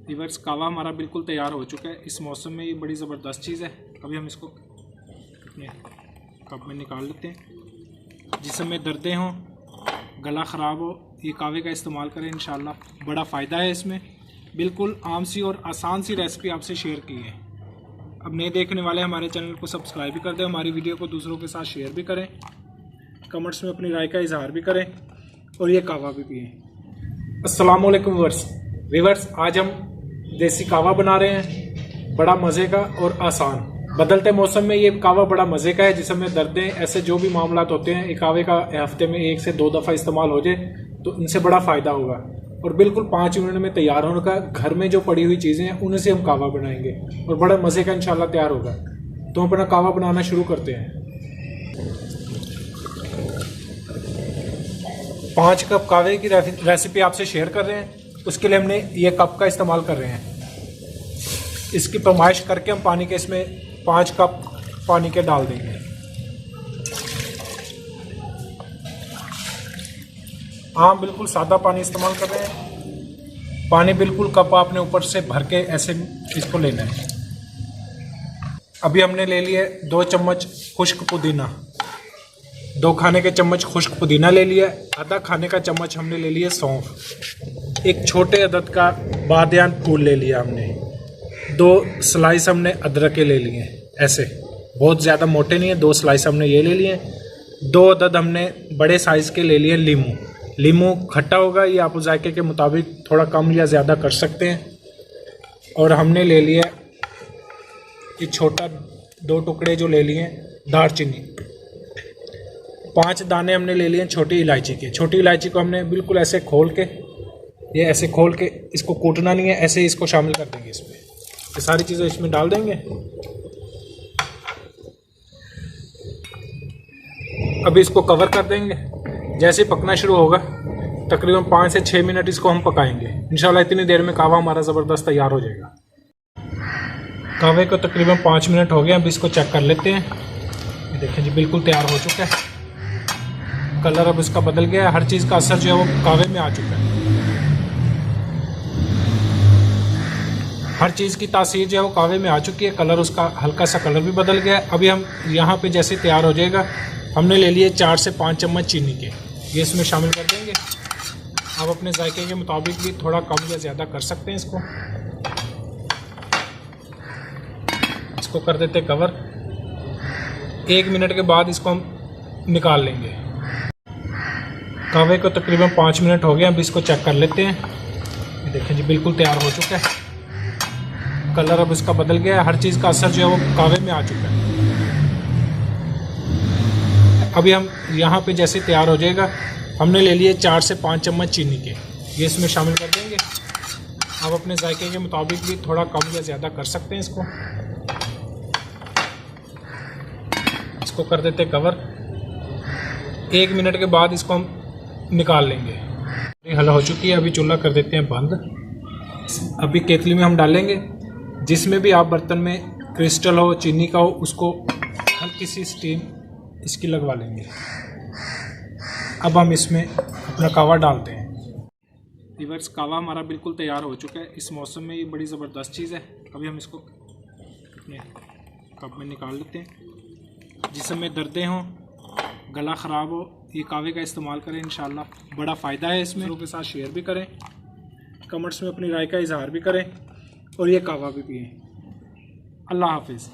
Reverse कावा हमारा बिल्कुल तैयार हो चुका है। इस मौसम में ये बड़ी ज़बरदस्त चीज़ है। अभी हम इसको अपने कप में निकाल लेते हैं। जिसमें दर्दें हों, गला ख़राब हो, ये कावे का इस्तेमाल करें, इंशाल्लाह बड़ा फ़ायदा है इसमें। बिल्कुल आम सी और आसान सी रेसिपी आपसे शेयर की है। अब नए देखने वाले हमारे चैनल को सब्सक्राइब भी कर दें, हमारी वीडियो को दूसरों के साथ शेयर भी करें, कमेंट्स में अपनी राय का इजहार भी करें और ये कावा भी पिएँ। अस्सलाम वालेकुम व्यूअर्स, आज हम देसी कावा बना रहे हैं, बड़ा मज़े का और आसान। बदलते मौसम में ये कावा बड़ा मज़े का है, जिसमें दर्दें ऐसे जो भी मामला होते हैं, ये कावे का हफ्ते में 1 से 2 दफ़ा इस्तेमाल हो जाए तो इनसे बड़ा फ़ायदा होगा। और बिल्कुल 5 मिनट में तैयार होने का। घर में जो पड़ी हुई चीज़ें हैं उनसे हम कावा बनाएंगे और बड़ा मज़े का इंशाल्लाह तैयार होगा। तो हम अपना कावा बनाना शुरू करते हैं। 5 कप कावे की रेसिपी आपसे शेयर कर रहे हैं। उसके लिए हमने ये कप का इस्तेमाल कर रहे हैं। इसकी पैमाइश करके हम पानी के इसमें 5 कप पानी के डाल देंगे। हाँ, बिल्कुल सादा पानी इस्तेमाल कर रहे हैं। पानी बिल्कुल कप आपने ऊपर से भर के ऐसे इसको लेना है। अभी हमने ले लिए 2 चम्मच खुश्क पुदीना, 2 खाने के चम्मच खुश्क पुदीना ले लिया। आधा खाने का चम्मच हमने ले लिया सौंफ। एक छोटे अदद का बादियान फूल ले लिया हमने। 2 स्लाइस हमने अदरक के ले लिए, ऐसे बहुत ज़्यादा मोटे नहीं है। 2 स्लाइस हमने ये ले लिए। 2 अदद हमने बड़े साइज़ के ले लिए लीमू खट्टा होगा, ये आप जायके के मुताबिक थोड़ा कम या ज़्यादा कर सकते हैं। और हमने ले लिया ये छोटा 2 टुकड़े जो ले लिए दालचीनी। 5 दाने हमने ले लिए छोटी इलायची के। छोटी इलायची को हमने बिल्कुल ऐसे खोल के, ये ऐसे खोल के, इसको कूटना नहीं है, ऐसे इसको शामिल कर देंगे इसमें। ये सारी चीज़ें इसमें डाल देंगे। अभी इसको कवर कर देंगे। जैसे पकना शुरू होगा तकरीबन 5 से 6 मिनट इसको हम पकाएंगे। इंशाल्लाह इतनी देर में कावा हमारा ज़बरदस्त तैयार हो जाएगा। कावे को तकरीबन 5 मिनट हो गए। अब इसको चेक कर लेते हैं। ये देखें जी, बिल्कुल तैयार हो चुका है। कलर अब इसका बदल गया है। हर चीज़ का असर जो है वो कावे में आ चुका है। हर चीज़ की तासीर जो है वो कावे में आ चुकी है। कलर उसका हल्का सा कलर भी बदल गया है। अभी हम यहाँ पे जैसे तैयार हो जाएगा, हमने ले लिए 4 से 5 चम्मच चीनी के, ये इसमें शामिल कर देंगे। आप अपने जायके के मुताबिक भी थोड़ा कम या ज़्यादा कर सकते हैं। इसको कर देते कवर। 1 मिनट के बाद इसको हम निकाल लेंगे। कावे को तकरीबन 5 मिनट हो गए। अब इसको चेक कर लेते हैं। ये देखें जी, बिल्कुल तैयार हो चुका है। कलर अब इसका बदल गया है। हर चीज़ का असर जो है वो कावे में आ चुका है। अभी हम यहाँ पे जैसे तैयार हो जाएगा, हमने ले लिए 4 से 5 चम्मच चीनी के, ये इसमें शामिल कर देंगे। आप अपने जायके के मुताबिक भी थोड़ा कम या ज़्यादा कर सकते हैं। इसको कर देते कवर। 1 मिनट के बाद इसको हम निकाल लेंगे। ये हल हो चुकी है। अभी चूल्हा कर देते हैं बंद। अभी केतली में हम डालेंगे। जिसमें भी आप बर्तन में क्रिस्टल हो, चीनी का हो, उसको हल्की सी स्टीम इसकी लगवा लेंगे। अब हम इसमें अपना कावा डालते हैं। रिवर्स कावा हमारा बिल्कुल तैयार हो चुका है। इस मौसम में ये बड़ी ज़बरदस्त चीज़ है। अभी हम इसको अपने कप में निकाल लेते हैं। जिसमें दर्दें हों, गला ख़राब हो, ये कावे का इस्तेमाल करें, इंशाल्लाह बड़ा फ़ायदा है इसमें। लोगों के साथ शेयर भी करें, कमेंट्स में अपनी राय का इजहार भी करें और ये कावा भी पिएँ। अल्लाह हाफिज़।